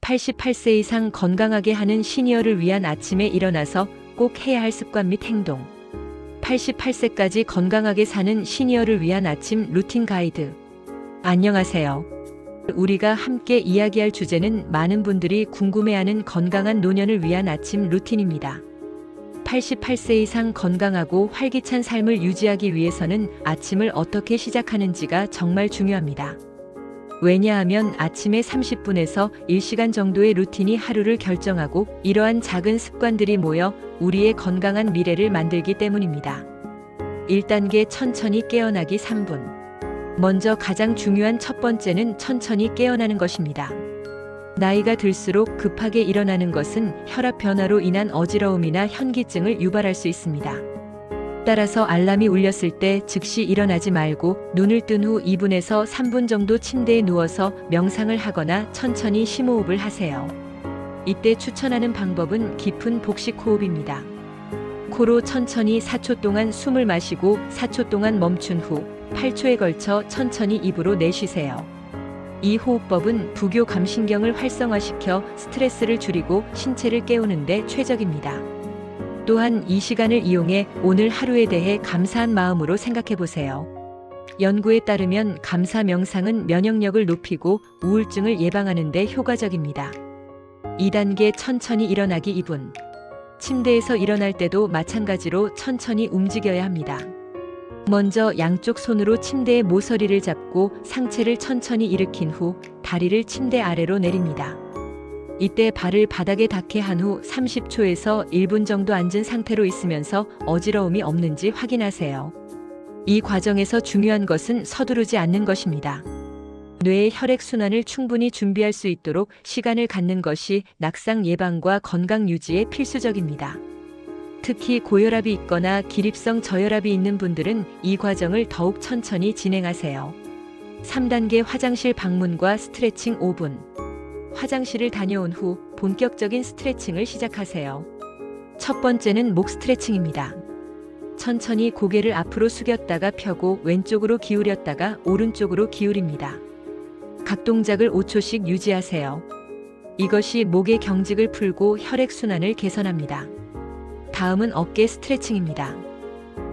88세 이상 건강하게 하는 시니어를 위한 아침에 일어나서 꼭 해야 할 습관 및 행동. 88세까지 건강하게 사는 시니어를 위한 아침 루틴 가이드. 안녕하세요. 우리가 함께 이야기할 주제는 많은 분들이 궁금해하는 건강한 노년을 위한 아침 루틴입니다. 88세 이상 건강하고 활기찬 삶을 유지하기 위해서는 아침을 어떻게 시작하는지가 정말 중요합니다. 왜냐하면 아침에 30분에서 1시간 정도의 루틴이 하루를 결정하고 이러한 작은 습관들이 모여 우리의 건강한 미래를 만들기 때문입니다. 1단계 천천히 깨어나기 3분. 먼저 가장 중요한 첫 번째는 천천히 깨어나는 것입니다. 나이가 들수록 급하게 일어나는 것은 혈압 변화로 인한 어지러움이나 현기증을 유발할 수 있습니다. 따라서 알람이 울렸을 때 즉시 일어나지 말고 눈을 뜬 후 2분에서 3분 정도 침대에 누워서 명상을 하거나 천천히 심호흡을 하세요. 이때 추천하는 방법은 깊은 복식 호흡입니다. 코로 천천히 4초 동안 숨을 마시고 4초 동안 멈춘 후 8초에 걸쳐 천천히 입으로 내쉬세요. 이 호흡법은 부교 감신경을 활성화시켜 스트레스를 줄이고 신체를 깨우는 데 최적입니다. 또한 이 시간을 이용해 오늘 하루에 대해 감사한 마음으로 생각해 보세요. 연구에 따르면 감사 명상은 면역력을 높이고 우울증을 예방하는 데 효과적입니다. 2단계 천천히 일어나기 2분. 침대에서 일어날 때도 마찬가지로 천천히 움직여야 합니다. 먼저 양쪽 손으로 침대의 모서리를 잡고 상체를 천천히 일으킨 후 다리를 침대 아래로 내립니다. 이때 발을 바닥에 닿게 한 후 30초에서 1분 정도 앉은 상태로 있으면서 어지러움이 없는지 확인하세요. 이 과정에서 중요한 것은 서두르지 않는 것입니다. 뇌의 혈액순환을 충분히 준비할 수 있도록 시간을 갖는 것이 낙상 예방과 건강 유지에 필수적입니다. 특히 고혈압이 있거나 기립성 저혈압이 있는 분들은 이 과정을 더욱 천천히 진행하세요. 3단계 화장실 방문과 스트레칭 5분. 화장실을 다녀온 후 본격적인 스트레칭을 시작하세요. 첫 번째는 목 스트레칭입니다. 천천히 고개를 앞으로 숙였다가 펴고 왼쪽으로 기울였다가 오른쪽으로 기울입니다. 각 동작을 5초씩 유지하세요. 이것이 목의 경직을 풀고 혈액순환을 개선합니다. 다음은 어깨 스트레칭입니다.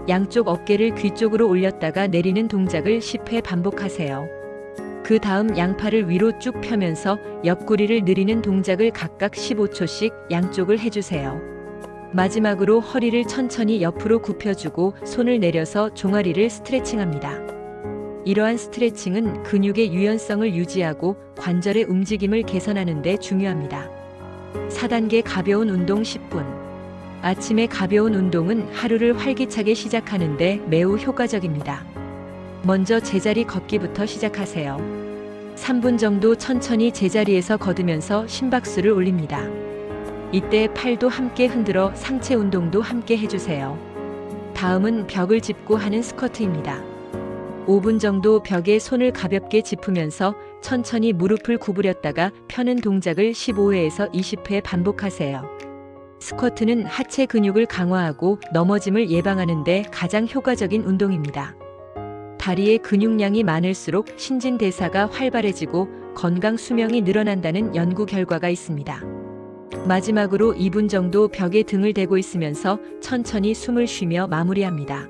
양쪽 어깨를 귀 쪽으로 올렸다가 내리는 동작을 10회 반복하세요. 그 다음 양팔을 위로 쭉 펴면서 옆구리를 늘리는 동작을 각각 15초씩 양쪽을 해주세요. 마지막으로 허리를 천천히 옆으로 굽혀주고 손을 내려서 종아리를 스트레칭합니다. 이러한 스트레칭은 근육의 유연성을 유지하고 관절의 움직임을 개선하는 데 중요합니다. 4단계 가벼운 운동 10분. 아침에 가벼운 운동은 하루를 활기차게 시작하는 데 매우 효과적입니다. 먼저 제자리 걷기부터 시작하세요. 3분 정도 천천히 제자리에서 걷으면서 심박수를 올립니다. 이때 팔도 함께 흔들어 상체 운동도 함께 해주세요. 다음은 벽을 짚고 하는 스쿼트입니다. 5분 정도 벽에 손을 가볍게 짚으면서 천천히 무릎을 구부렸다가 펴는 동작을 15회에서 20회 반복하세요. 스쿼트는 하체 근육을 강화하고 넘어짐을 예방하는 데 가장 효과적인 운동입니다. 다리의 근육량이 많을수록 신진대사가 활발해지고 건강 수명이 늘어난다는 연구 결과가 있습니다. 마지막으로 2분 정도 벽에 등을 대고 있으면서 천천히 숨을 쉬며 마무리합니다.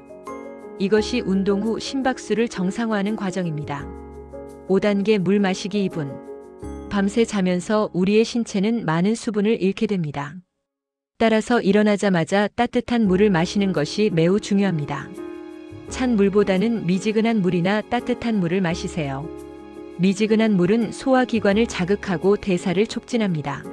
이것이 운동 후 심박수를 정상화하는 과정입니다. 5단계 물 마시기 2분. 밤새 자면서 우리의 신체는 많은 수분을 잃게 됩니다. 따라서 일어나자마자 따뜻한 물을 마시는 것이 매우 중요합니다. 찬 물보다는 미지근한 물이나 따뜻한 물을 마시세요. 미지근한 물은 소화기관을 자극하고 대사를 촉진합니다.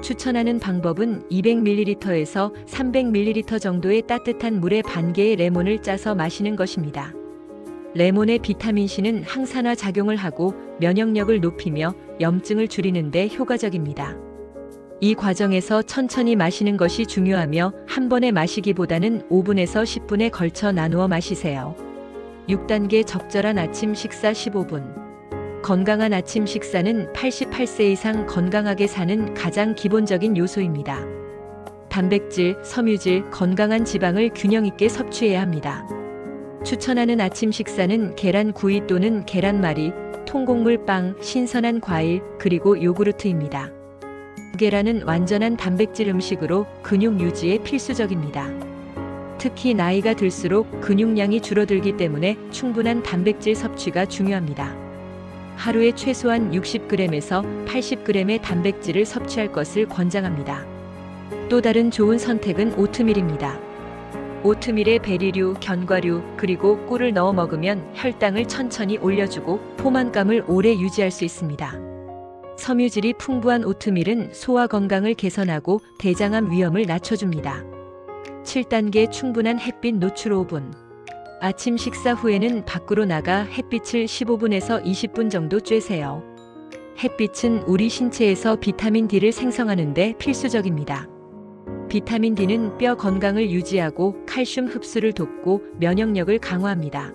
추천하는 방법은 200ml에서 300ml 정도의 따뜻한 물에 반 개의 레몬을 짜서 마시는 것입니다. 레몬의 비타민C는 항산화 작용을 하고 면역력을 높이며 염증을 줄이는 데 효과적입니다. 이 과정에서 천천히 마시는 것이 중요하며 한 번에 마시기보다는 5분에서 10분에 걸쳐 나누어 마시세요. 6단계 적절한 아침 식사 15분. 건강한 아침 식사는 88세 이상 건강하게 사는 가장 기본적인 요소입니다. 단백질, 섬유질, 건강한 지방을 균형 있게 섭취해야 합니다. 추천하는 아침 식사는 계란 구이 또는 계란말이, 통곡물 빵, 신선한 과일, 그리고 요구르트입니다. 무게라는 완전한 단백질 음식으로 근육 유지에 필수적입니다. 특히 나이가 들수록 근육량이 줄어들기 때문에 충분한 단백질 섭취가 중요합니다. 하루에 최소한 60g에서 80g의 단백질을 섭취할 것을 권장합니다. 또 다른 좋은 선택은 오트밀입니다. 오트밀에 베리류, 견과류, 그리고 꿀을 넣어 먹으면 혈당을 천천히 올려주고 포만감을 오래 유지할 수 있습니다. 섬유질이 풍부한 오트밀은 소화 건강을 개선하고 대장암 위험을 낮춰줍니다. 7단계 충분한 햇빛 노출 5분. 아침 식사 후에는 밖으로 나가 햇빛을 15분에서 20분 정도 쬐세요. 햇빛은 우리 신체에서 비타민 D를 생성하는 데 필수적입니다. 비타민 D는 뼈 건강을 유지하고 칼슘 흡수를 돕고 면역력을 강화합니다.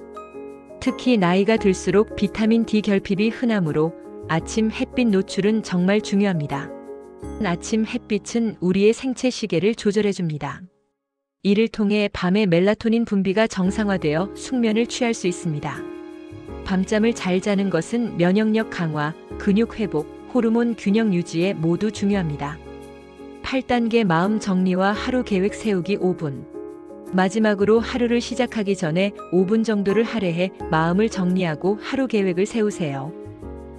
특히 나이가 들수록 비타민 D 결핍이 흔하므로 아침 햇빛 노출은 정말 중요합니다. 아침 햇빛은 우리의 생체 시계를 조절해줍니다. 이를 통해 밤에 멜라토닌 분비가 정상화되어 숙면을 취할 수 있습니다. 밤잠을 잘 자는 것은 면역력 강화, 근육 회복, 호르몬 균형 유지에 모두 중요합니다. 8단계 마음 정리와 하루 계획 세우기 5분. 마지막으로 하루를 시작하기 전에 5분 정도를 할애해 마음을 정리하고 하루 계획을 세우세요.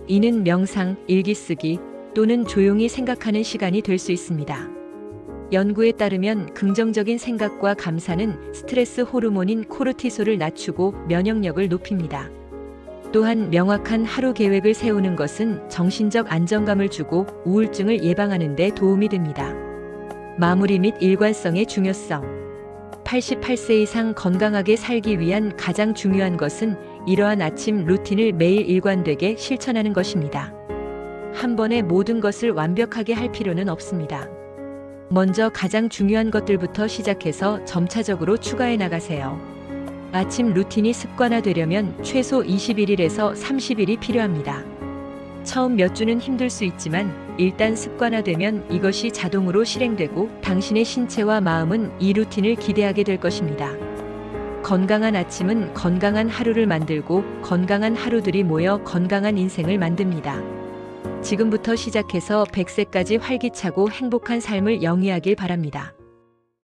이는 명상, 일기 쓰기 또는 조용히 생각하는 시간이 될 수 있습니다. 연구에 따르면 긍정적인 생각과 감사는 스트레스 호르몬인 코르티솔을 낮추고 면역력을 높입니다. 또한 명확한 하루 계획을 세우는 것은 정신적 안정감을 주고 우울증을 예방하는 데 도움이 됩니다. 마무리 및 일관성의 중요성. 88세 이상 건강하게 살기 위한 가장 중요한 것은 이러한 아침 루틴을 매일 일관되게 실천하는 것입니다. 한 번에 모든 것을 완벽하게 할 필요는 없습니다. 먼저 가장 중요한 것들부터 시작해서 점차적으로 추가해 나가세요. 아침 루틴이 습관화되려면 최소 21일에서 30일이 필요합니다. 처음 몇 주는 힘들 수 있지만 일단 습관화되면 이것이 자동으로 실행되고 당신의 신체와 마음은 이 루틴을 기대하게 될 것입니다. 건강한 아침은 건강한 하루를 만들고 건강한 하루들이 모여 건강한 인생을 만듭니다. 지금부터 시작해서 100세까지 활기차고 행복한 삶을 영위하길 바랍니다.